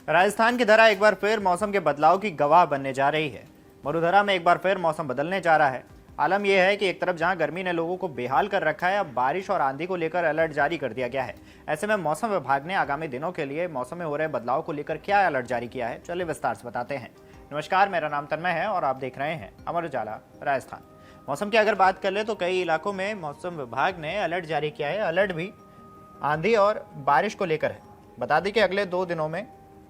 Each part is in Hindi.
राजस्थान की धरा एक बार फिर मौसम के बदलाव की गवाह बनने जा रही है। मरुधरा में एक बार फिर मौसम बदलने जा रहा है। आलम यह है कि एक तरफ जहां गर्मी ने लोगों को बेहाल कर रखा है, अब बारिश और आंधी को लेकर अलर्ट जारी कर दिया गया है। ऐसे में मौसम विभाग ने आगामी दिनों के लिए मौसम में हो रहे बदलाव को लेकर क्या अलर्ट जारी किया है, चलिए विस्तार से बताते हैं। नमस्कार, मेरा नाम तन्मय है और आप देख रहे हैं अमर उजाला राजस्थान। मौसम की अगर बात कर ले तो कई इलाकों में मौसम विभाग ने अलर्ट जारी किया है। अलर्ट भी आंधी और बारिश को लेकर है। बता दें कि अगले 2 दिनों में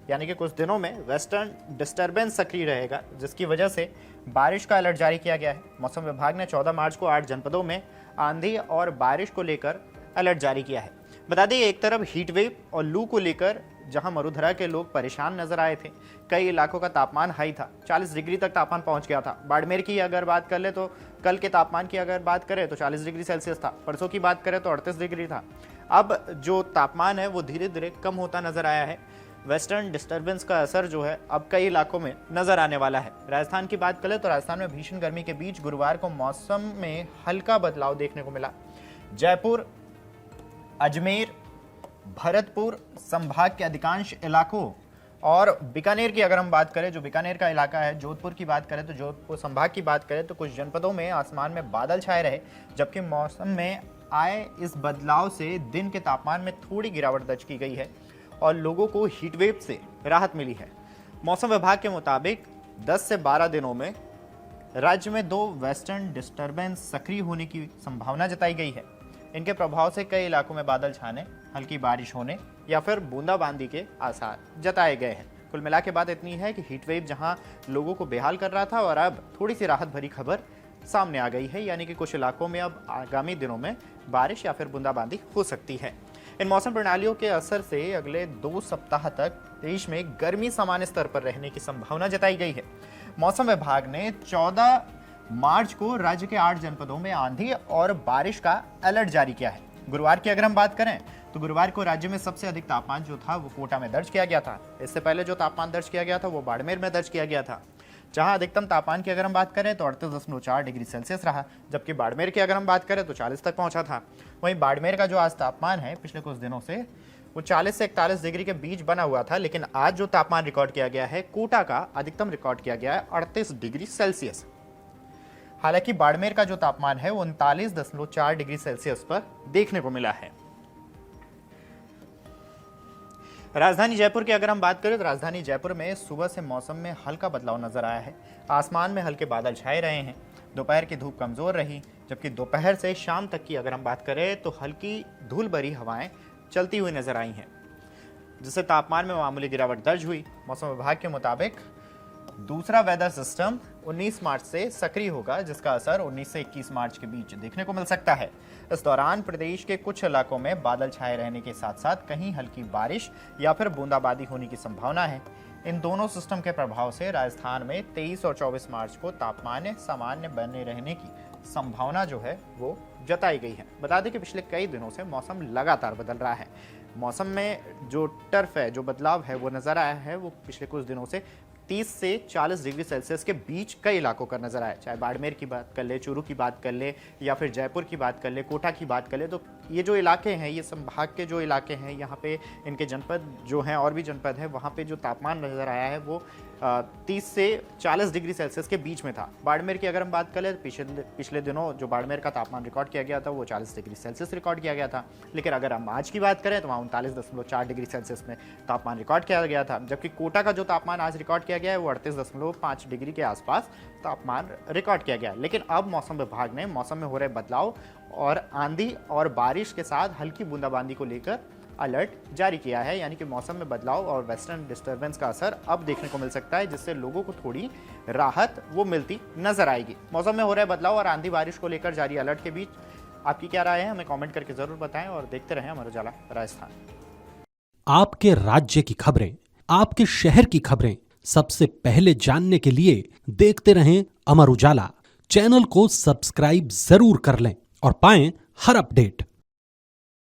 यानी कि कुछ दिनों में वेस्टर्न डिस्टर्बेंस सक्रिय रहेगा, जिसकी वजह से बारिश का अलर्ट जारी किया गया है। मौसम विभाग ने 14 मार्च को 8 जनपदों में आंधी और बारिश को लेकर अलर्ट जारी किया है। बता दें एक तरफ हीट वेव और लू को लेकर जहां मरुधरा के लोग परेशान नजर आए थे, कई इलाकों का तापमान हाई था, 40 डिग्री तक तापमान पहुंच गया था। बाड़मेर की अगर बात कर ले तो कल के तापमान की अगर बात करें तो 40 डिग्री सेल्सियस था। परसों की बात करें तो 38 डिग्री था। अब जो तापमान है वो धीरे धीरे कम होता नजर आया है। वेस्टर्न डिस्टर्बेंस का असर जो है अब कई इलाकों में नजर आने वाला है। राजस्थान की बात करें तो राजस्थान में भीषण गर्मी के बीच गुरुवार को मौसम में हल्का बदलाव देखने को मिला। जयपुर, अजमेर, भरतपुर संभाग के अधिकांश इलाकों और बीकानेर की अगर हम बात करें, जो बीकानेर का इलाका है, जोधपुर की बात करें तो जोधपुर संभाग की बात करें तो कुछ जनपदों में आसमान में बादल छाए रहे, जबकि मौसम में आए इस बदलाव से दिन के तापमान में थोड़ी गिरावट दर्ज की गई है और लोगों को हीट वेव से राहत मिली है। मौसम विभाग के मुताबिक 10 से 12 दिनों में राज्य में 2 वेस्टर्न डिस्टर्बेंस सक्रिय होने की संभावना जताई गई है। इनके प्रभाव से कई इलाकों में बादल छाने, हल्की बारिश होने या फिर बूंदाबांदी के आसार जताए गए हैं। कुल मिला के बात इतनी है कि हीट वेव जहां लोगों को बेहाल कर रहा था और अब थोड़ी सी राहत भरी खबर सामने आ गई है, यानी कि कुछ इलाकों में अब आगामी दिनों में बारिश या फिर बूंदाबांदी हो सकती है। इन मौसम प्रणालियों के असर से अगले 2 सप्ताह तक देश में गर्मी सामान्य स्तर पर रहने की संभावना जताई गई है। मौसम विभाग ने 14 मार्च को राज्य के 8 जनपदों में आंधी और बारिश का अलर्ट जारी किया है। गुरुवार की अगर हम बात करें तो गुरुवार को राज्य में सबसे अधिक तापमान जो था वो कोटा में दर्ज किया गया था। इससे पहले जो तापमान दर्ज किया गया था वो बाड़मेर में दर्ज किया गया था, जहां अधिकतम तापमान की अगर हम बात करें तो 38.4 डिग्री सेल्सियस रहा, जबकि बाड़मेर की अगर हम बात करें तो 40 तक पहुंचा था। वहीं बाड़मेर का जो आज तापमान है पिछले कुछ दिनों से वो 40 से 41 डिग्री के बीच बना हुआ था, लेकिन आज जो तापमान रिकॉर्ड किया गया है कोटा का अधिकतम रिकॉर्ड किया गया है 38 डिग्री सेल्सियस। हालांकि बाड़मेर का जो तापमान है वो 39.4 डिग्री सेल्सियस पर देखने को मिला है। राजधानी जयपुर की अगर हम बात करें तो राजधानी जयपुर में सुबह से मौसम में हल्का बदलाव नजर आया है। आसमान में हल्के बादल छाए रहे हैं। दोपहर की धूप कमजोर रही, जबकि दोपहर से शाम तक की अगर हम बात करें तो हल्की धूल भरी हवाएं चलती हुई नजर आई हैं, जिससे तापमान में मामूली गिरावट दर्ज हुई। मौसम विभाग के मुताबिक दूसरा वेदर सिस्टम 19 मार्च से सक्रिय होगा, जिसका असर 19 से 21 मार्च के बीच देखने को मिल सकता है। इस दौरान प्रदेश के कुछ इलाकों में बादल छाए रहने के साथ साथ कहीं हल्की बारिश या फिर बूंदाबांदी होने की संभावना है। इन दोनों सिस्टम के प्रभाव से राजस्थान में 23 और 24 मार्च को तापमान सामान्य बने रहने की संभावना जो है वो जताई गई है। बता दें कि पिछले कई दिनों से मौसम लगातार बदल रहा है। मौसम में जो टर्फ है, जो बदलाव है वो नजर आया है, वो पिछले कुछ दिनों से 30 से 40 डिग्री सेल्सियस के बीच कई इलाकों का नजर आया। चाहे बाड़मेर की बात कर ले, चूरू की बात कर ले या फिर जयपुर की बात कर ले, कोटा की बात कर ले, तो ये जो इलाके हैं, ये संभाग के जो इलाके हैं, यहाँ पे इनके जनपद जो हैं और भी जनपद हैं, वहाँ पे जो तापमान नजर आया है वो 30 से 40 डिग्री सेल्सियस के बीच में था। बाड़मेर की अगर हम बात करें पिछले दिनों जो बाड़मेर का तापमान रिकॉर्ड किया गया था वो 40 डिग्री सेल्सियस रिकॉर्ड किया गया था, लेकिन अगर हम आज की बात करें तो वहाँ 39.4 डिग्री सेल्सियस में तापमान रिकॉर्ड किया गया था। जबकि कोटा का जो तापमान आज रिकॉर्ड किया गया है वो 38.5 डिग्री के आसपास तापमान रिकॉर्ड किया गया। लेकिन अब मौसम विभाग ने मौसम में हो रहे बदलाव और आंधी और बारिश के साथ हल्की बूंदाबांदी को लेकर अलर्ट जारी किया है, यानी कि मौसम में बदलाव और वेस्टर्न डिस्टर्बेंस का असर अब देखने को मिल सकता है, जिससे लोगों को थोड़ी राहत वो मिलती नजर आएगी। मौसम में हो रहे बदलाव और आंधी बारिश को लेकर जारी अलर्ट के बीच आपकी क्या राय है, हमें कमेंट करके जरूर बताएं और देखते रहें अमर उजाला राजस्थान। आपके राज्य की खबरें, आपके शहर की खबरें सबसे पहले जानने के लिए देखते रहें अमर उजाला। चैनल को सब्सक्राइब जरूर कर लें और पाएं हर अपडेट।